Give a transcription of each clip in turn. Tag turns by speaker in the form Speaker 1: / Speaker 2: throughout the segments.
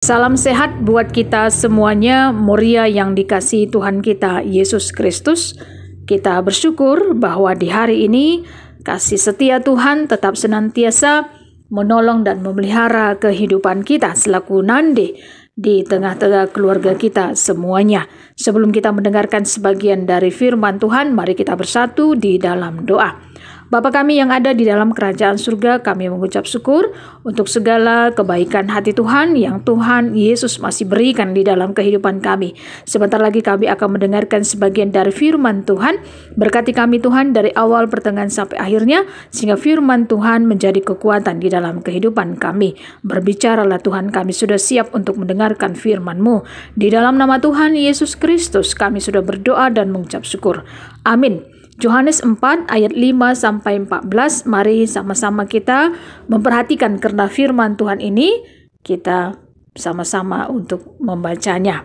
Speaker 1: Salam sehat buat kita semuanya, Moria yang dikasihi Tuhan kita Yesus Kristus. Kita bersyukur bahwa di hari ini kasih setia Tuhan tetap senantiasa menolong dan memelihara kehidupan kita selaku nande di tengah-tengah keluarga kita semuanya. Sebelum kita mendengarkan sebagian dari firman Tuhan, mari kita bersatu di dalam doa. Bapa kami yang ada di dalam kerajaan surga, kami mengucap syukur untuk segala kebaikan hati Tuhan yang Tuhan Yesus masih berikan di dalam kehidupan kami. Sebentar lagi kami akan mendengarkan sebagian dari firman Tuhan. Berkati kami Tuhan dari awal, pertengahan sampai akhirnya, sehingga firman Tuhan menjadi kekuatan di dalam kehidupan kami. Berbicaralah Tuhan, kami sudah siap untuk mendengarkan firman-Mu. Di dalam nama Tuhan Yesus Kristus kami sudah berdoa dan mengucap syukur. Amin. Yohanes 4 ayat 5-14, mari sama-sama kita memperhatikan karena firman Tuhan ini, kita sama-sama untuk membacanya.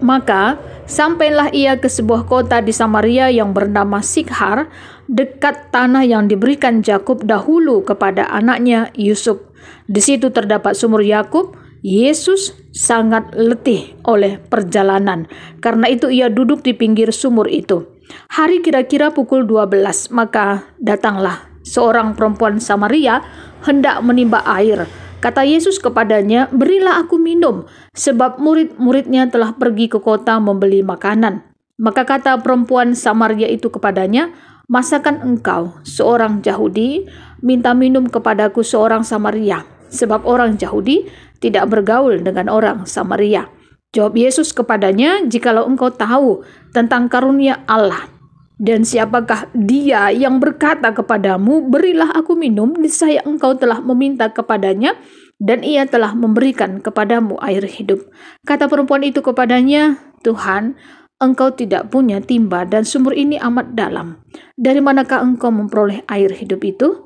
Speaker 1: Maka sampailah ia ke sebuah kota di Samaria yang bernama Sikhar, dekat tanah yang diberikan Yakub dahulu kepada anaknya Yusuf. Di situ terdapat sumur Yakub. Yesus sangat letih oleh perjalanan, karena itu ia duduk di pinggir sumur itu. Hari kira-kira pukul 12, maka datanglah seorang perempuan Samaria hendak menimba air. Kata Yesus kepadanya, "Berilah aku minum, sebab murid-muridnya telah pergi ke kota membeli makanan." Maka kata perempuan Samaria itu kepadanya, "Masakan engkau, seorang Yahudi, minta minum kepadaku, seorang Samaria? Sebab orang Yahudi tidak bergaul dengan orang Samaria." Jawab Yesus kepadanya, "Jikalau engkau tahu tentang karunia Allah dan siapakah dia yang berkata kepadamu, 'Berilah aku minum,' niscaya engkau telah meminta kepadanya dan ia telah memberikan kepadamu air hidup." Kata perempuan itu kepadanya, "Tuhan, engkau tidak punya timba dan sumur ini amat dalam. Dari manakah engkau memperoleh air hidup itu?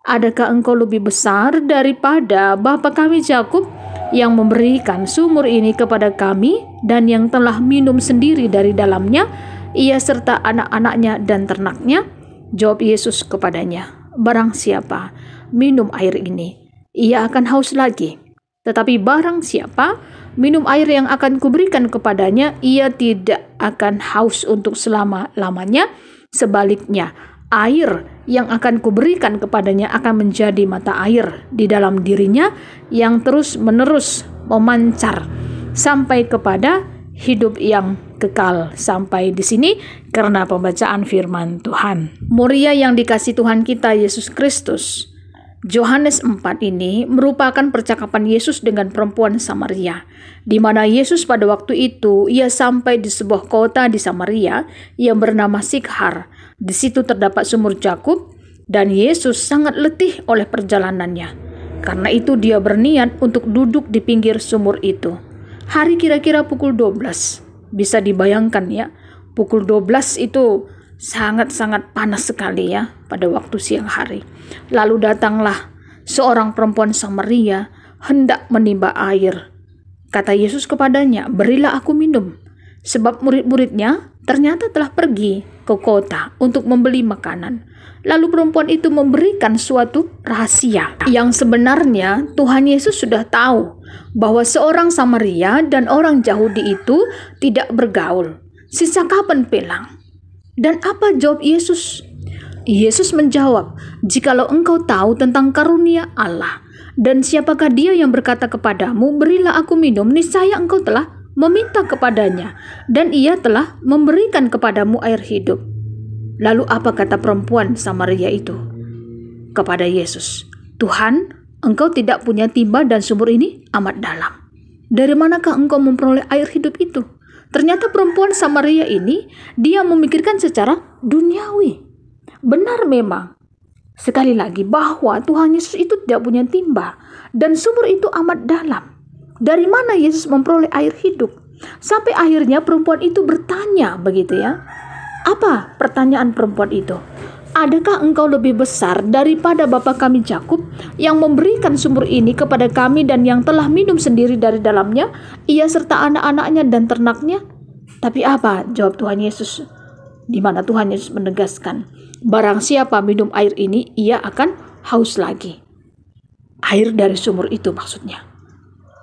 Speaker 1: Adakah engkau lebih besar daripada bapa kami Yakub yang memberikan sumur ini kepada kami dan yang telah minum sendiri dari dalamnya, ia serta anak-anaknya dan ternaknya?" Jawab Yesus kepadanya, "Barang siapa minum air ini, ia akan haus lagi. Tetapi barang siapa minum air yang akan kuberikan kepadanya, ia tidak akan haus untuk selama-lamanya. Sebaliknya, air yang akan kuberikan kepadanya akan menjadi mata air di dalam dirinya yang terus-menerus memancar sampai kepada hidup yang kekal." Sampai di sini karena pembacaan firman Tuhan. Moria yang dikasihi Tuhan kita Yesus Kristus, Yohanes 4 ini merupakan percakapan Yesus dengan perempuan Samaria, di mana Yesus pada waktu itu ia sampai di sebuah kota di Samaria yang bernama Sikhar. Di situ terdapat sumur Yakub dan Yesus sangat letih oleh perjalanannya. Karena itu dia berniat untuk duduk di pinggir sumur itu. Hari kira-kira pukul 12. Bisa dibayangkan ya, pukul 12 itu sangat-sangat panas sekali ya pada waktu siang hari. Lalu datanglah seorang perempuan Samaria hendak menimba air. Kata Yesus kepadanya, "Berilah aku minum." Sebab murid-muridnya ternyata telah pergi ke kota untuk membeli makanan. Lalu perempuan itu memberikan suatu rahasia yang sebenarnya Tuhan Yesus sudah tahu bahwa seorang Samaria dan orang Yahudi itu tidak bergaul. Sisa kapan pelang? Dan apa jawab Yesus? Yesus menjawab, "Jikalau engkau tahu tentang karunia Allah dan siapakah dia yang berkata kepadamu, 'Berilah aku minum,' niscaya engkau telah meminta kepadanya dan ia telah memberikan kepadamu air hidup." Lalu apa kata perempuan Samaria itu kepada Yesus? "Tuhan, engkau tidak punya timba dan sumur ini amat dalam. Dari manakah engkau memperoleh air hidup itu?" Ternyata perempuan Samaria ini dia memikirkan secara duniawi. Benar memang, sekali lagi, bahwa Tuhan Yesus itu tidak punya timba dan sumur itu amat dalam. Dari mana Yesus memperoleh air hidup? Sampai akhirnya perempuan itu bertanya begitu ya. Apa pertanyaan perempuan itu? "Adakah engkau lebih besar daripada bapa kami Yakub yang memberikan sumur ini kepada kami dan yang telah minum sendiri dari dalamnya, ia serta anak-anaknya dan ternaknya?" Tapi apa jawab Tuhan Yesus? Di mana Tuhan Yesus menegaskan, "Barang siapa minum air ini, ia akan haus lagi." Air dari sumur itu maksudnya.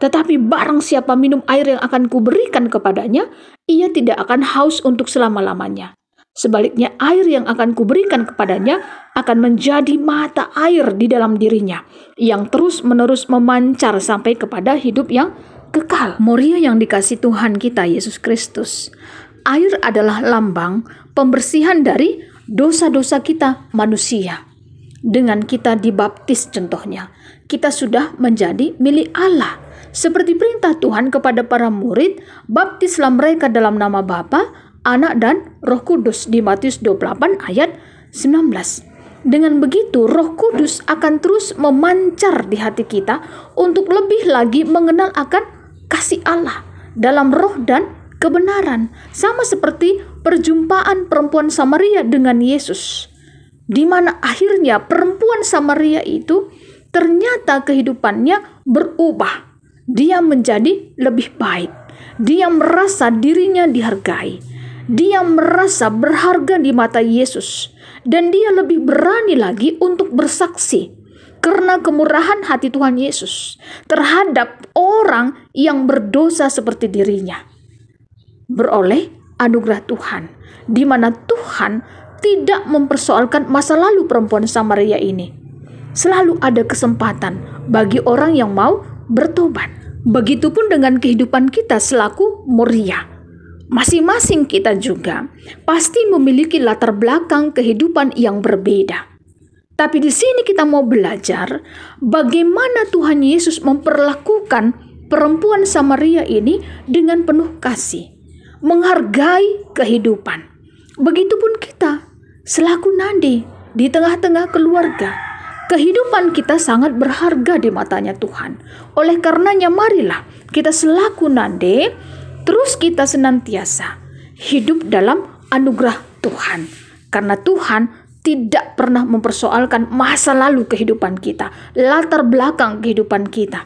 Speaker 1: Tetapi barang siapa minum air yang akan kuberikan kepadanya, ia tidak akan haus untuk selama-lamanya. Sebaliknya air yang akan kuberikan kepadanya akan menjadi mata air di dalam dirinya, yang terus-menerus memancar sampai kepada hidup yang kekal. Moria yang dikasih Tuhan kita Yesus Kristus. Air adalah lambang pembersihan dari dosa-dosa kita manusia. Dengan kita dibaptis contohnya, kita sudah menjadi milik Allah. Seperti perintah Tuhan kepada para murid, baptislah mereka dalam nama Bapa, Anak dan Roh Kudus di Matius 28 ayat 19. Dengan begitu Roh Kudus akan terus memancar di hati kita untuk lebih lagi mengenal akan kasih Allah dalam roh dan kebenaran. Sama seperti perjumpaan perempuan Samaria dengan Yesus, di mana akhirnya perempuan Samaria itu ternyata kehidupannya berubah. Dia menjadi lebih baik. Dia merasa dirinya dihargai. Dia merasa berharga di mata Yesus, dan dia lebih berani lagi untuk bersaksi karena kemurahan hati Tuhan Yesus terhadap orang yang berdosa seperti dirinya. Beroleh anugerah Tuhan, di mana Tuhan tidak mempersoalkan masa lalu perempuan Samaria ini. Selalu ada kesempatan bagi orang yang mau bertobat. Begitupun dengan kehidupan kita selaku Moria. Masing-masing kita juga pasti memiliki latar belakang kehidupan yang berbeda. Tapi di sini kita mau belajar bagaimana Tuhan Yesus memperlakukan perempuan Samaria ini dengan penuh kasih, menghargai kehidupan. Begitupun kita selaku nadi di tengah-tengah keluarga. Kehidupan kita sangat berharga di matanya Tuhan. Oleh karenanya marilah kita selaku nadi terus kita senantiasa hidup dalam anugerah Tuhan. Karena Tuhan tidak pernah mempersoalkan masa lalu kehidupan kita, latar belakang kehidupan kita.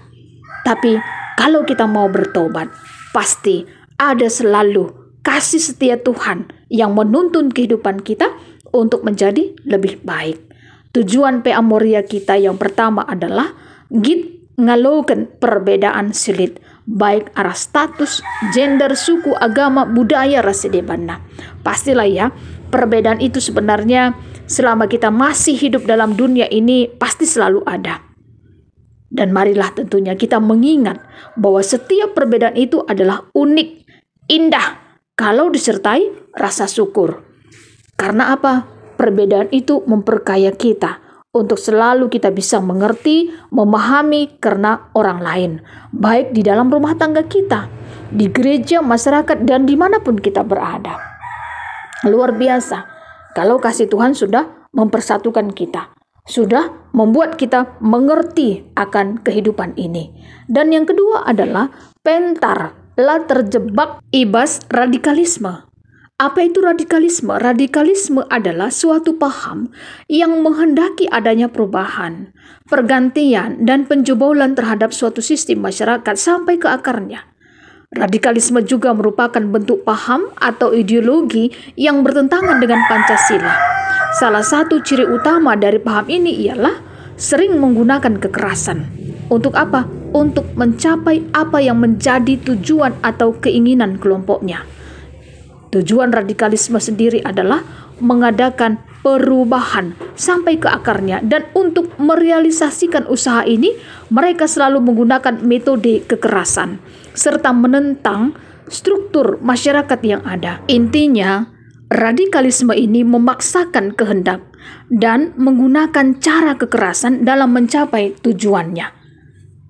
Speaker 1: Tapi kalau kita mau bertobat, pasti ada selalu kasih setia Tuhan yang menuntun kehidupan kita untuk menjadi lebih baik. Tujuan PA Moria kita yang pertama adalah git ngaloken perbedaan sulit, baik arah status, gender, suku, agama, budaya, ras debana. Pastilah ya, perbedaan itu sebenarnya selama kita masih hidup dalam dunia ini pasti selalu ada. Dan marilah tentunya kita mengingat bahwa setiap perbedaan itu adalah unik, indah, kalau disertai rasa syukur. Karena apa? Perbedaan itu memperkaya kita untuk selalu kita bisa mengerti, memahami karena orang lain, baik di dalam rumah tangga kita, di gereja, masyarakat, dan dimanapun kita berada. Luar biasa kalau kasih Tuhan sudah mempersatukan kita, sudah membuat kita mengerti akan kehidupan ini. Dan yang kedua adalah pentar lah terjebak ibas radikalisme. Apa itu radikalisme? Radikalisme adalah suatu paham yang menghendaki adanya perubahan, pergantian, dan penjebolan terhadap suatu sistem masyarakat sampai ke akarnya. Radikalisme juga merupakan bentuk paham atau ideologi yang bertentangan dengan Pancasila. Salah satu ciri utama dari paham ini ialah sering menggunakan kekerasan. Untuk apa? Untuk mencapai apa yang menjadi tujuan atau keinginan kelompoknya. Tujuan radikalisme sendiri adalah mengadakan perubahan sampai ke akarnya, dan untuk merealisasikan usaha ini mereka selalu menggunakan metode kekerasan serta menentang struktur masyarakat yang ada. Intinya, radikalisme ini memaksakan kehendak dan menggunakan cara kekerasan dalam mencapai tujuannya.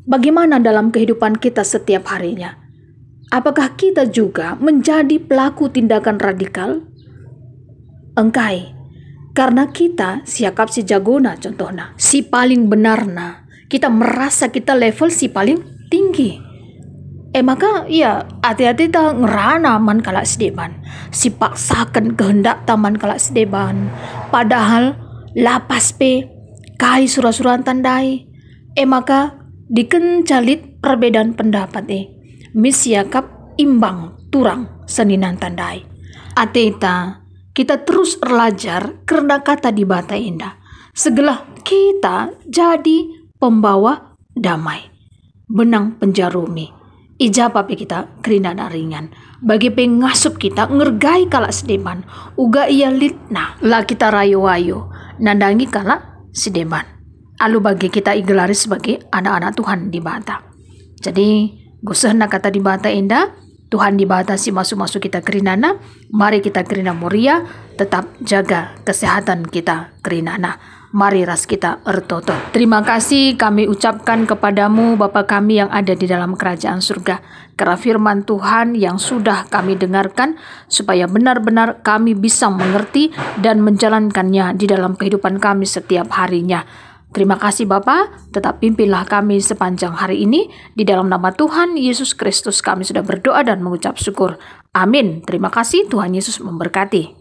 Speaker 1: Bagaimana dalam kehidupan kita setiap harinya? Apakah kita juga menjadi pelaku tindakan radikal? Engkai, karena kita siakap si jagona contohnya, si paling benarna, kita merasa kita level si paling tinggi. Maka ya hati-hati ta ngerana man kalak sedeban, si paksakan kehendak taman kalak sedeban, padahal lapas pe kai surah-surahan tandai. Maka dikencalit perbedaan pendapat misiakap imbang turang seninan tandai. Ateta kita terus belajar karena kata di bata indah. Segala kita jadi pembawa damai. benang penjarumi. Ija papi kita kerinana ringan. Bagi pengasup kita ngergai kala sedeman. Uga ia litna la kita rayo-wayo. Nandangi kala sedeman. Alu bagi kita igelari sebagai anak-anak Tuhan di bata. Jadi gusahna kata di bata indah. Tuhan di bata si masuk-masuk kita kerinana. Mari kita kerina moria. Tetap jaga kesehatan kita kerinana. Mari ras kita ertoto. Terima kasih kami ucapkan kepadamu Bapa kami yang ada di dalam kerajaan surga. Karena firman Tuhan yang sudah kami dengarkan, supaya benar-benar kami bisa mengerti dan menjalankannya di dalam kehidupan kami setiap harinya. Terima kasih Bapa, tetap pimpinlah kami sepanjang hari ini. Di dalam nama Tuhan Yesus Kristus kami sudah berdoa dan mengucap syukur. Amin. Terima kasih, Tuhan Yesus memberkati.